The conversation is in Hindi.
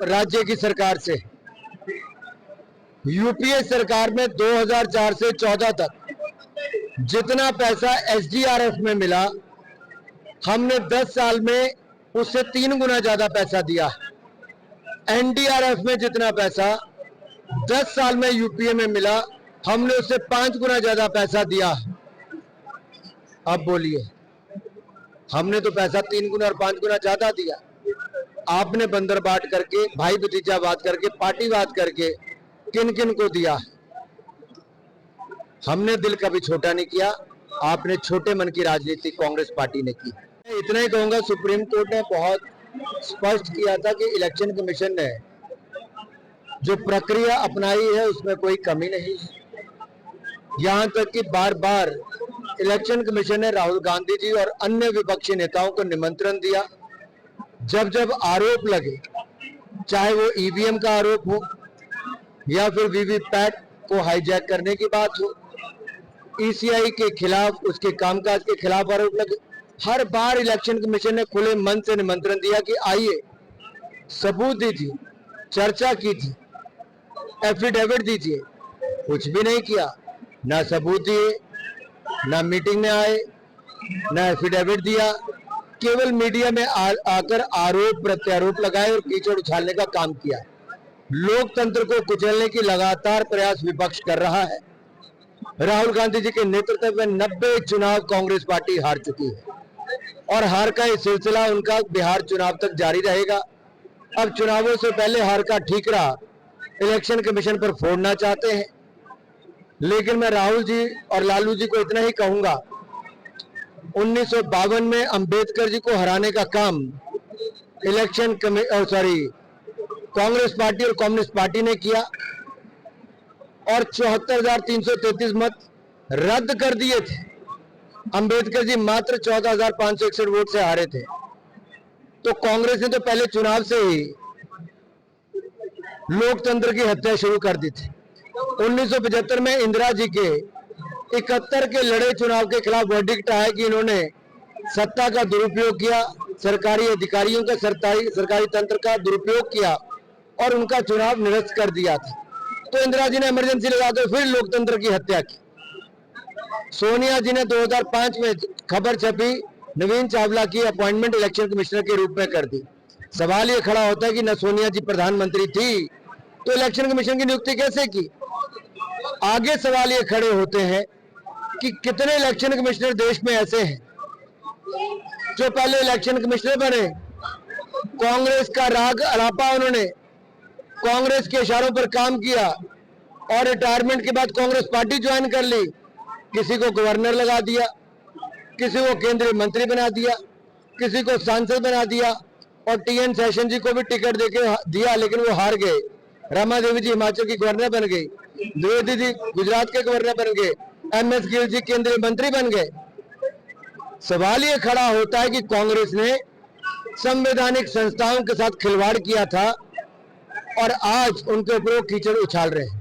राज्य की सरकार से। यूपीए सरकार में 2004 से 14 तक जितना पैसा एसडीआरएफ में मिला, हमने 10 साल में उससे 3 गुना ज्यादा पैसा दिया। एनडीआरएफ में जितना पैसा 10 साल में यूपीए में मिला, हमने उससे 5 गुना ज्यादा पैसा दिया। अब बोलिए, हमने तो पैसा 3 गुना और 5 गुना ज्यादा दिया। आपने बंदरबाट करके, भाई भतीजावाद करके, पार्टीवाद करके किन किन को दिया? हमने दिल कभी छोटा नहीं किया। आपने छोटे मन की राजनीति कांग्रेस पार्टी ने की। इतना ही कहूंगा, सुप्रीम कोर्ट ने बहुत स्पष्ट किया था कि इलेक्शन कमीशन ने जो प्रक्रिया अपनाई है उसमें कोई कमी नहीं है। यहां तक कि बार बार इलेक्शन कमीशन ने राहुल गांधी जी और अन्य विपक्षी नेताओं को निमंत्रण दिया। जब जब आरोप लगे, चाहे वो ईवीएम का आरोप हो या फिर वीवीपैट को हाईजैक करने की बात हो, ईसीआई के खिलाफ, उसके कामकाज के खिलाफ आरोप लगे, हर बार इलेक्शन कमीशन ने खुले मन से निमंत्रण दिया कि आइए, सबूत दीजिए, चर्चा कीजिए, एफिडेविट दीजिए। कुछ भी नहीं किया, ना सबूत दिए, ना मीटिंग में आए, ना एफिडेविट दिया। केवल मीडिया में आकर आरोप प्रत्यारोप लगाए और कीचड़ उछालने का काम किया। लोकतंत्र को कुचलने की लगातार प्रयास विपक्ष कर रहा है। राहुल गांधी जी के नेतृत्व में 90 चुनाव कांग्रेस पार्टी हार चुकी है और हार का ये सिलसिला उनका बिहार चुनाव तक जारी रहेगा। अब चुनावों से पहले हार का ठीकरा इलेक्शन कमीशन पर फोड़ना चाहते हैं। लेकिन मैं राहुल जी और लालू जी को इतना ही कहूंगा, 1952 में अंबेडकर जी को हराने का काम कांग्रेस पार्टी और कम्युनिस्ट पार्टी ने किया और 74,333 मत रद्द कर दिए थे। अंबेडकर जी मात्र 14,561 वोट से हारे थे। तो कांग्रेस ने तो पहले चुनाव से ही लोकतंत्र की हत्या शुरू कर दी थी। 1975 में इंदिरा जी के 71 के लड़े चुनाव के खिलाफ वर्डिक्ट आया कि इन्होंने सत्ता का दुरुपयोग किया, सरकारी अधिकारियों का, सरकारी तंत्र का दुरुपयोग किया और उनका चुनाव निरस्त कर दिया था। तो इंदिरा जी ने इमरजेंसी लगाकर फिर लोकतंत्र की हत्या की। सोनिया जी ने 2005 में खबर छपी, नवीन चावला की अपॉइंटमेंट इलेक्शन कमिश्नर के रूप में कर दी। सवाल ये खड़ा होता है कि न सोनिया जी प्रधानमंत्री थी तो इलेक्शन कमीशन की नियुक्ति कैसे की? आगे सवाल ये खड़े होते हैं कि कितने इलेक्शन कमिश्नर देश में ऐसे हैं जो पहले इलेक्शन कमिश्नर बने, कांग्रेस का राग अलापा, उन्होंने कांग्रेस के इशारों पर काम किया और रिटायरमेंट के बाद कांग्रेस पार्टी ज्वाइन कर ली। किसी को गवर्नर लगा दिया, किसी को केंद्रीय मंत्री बना दिया, किसी को सांसद बना दिया और टीएन शेषन जी को भी टिकट देके दिया, लेकिन वो हार गए। रमा देवी जी हिमाचल की गवर्नर बन गई, द्विवेदी जी गुजरात के गवर्नर बन गए, एमएस गिल जी केंद्रीय मंत्री बन गए। सवाल ये खड़ा होता है कि कांग्रेस ने संवैधानिक संस्थाओं के साथ खिलवाड़ किया था और आज उनके ऊपर कीचड़ उछाल रहे हैं।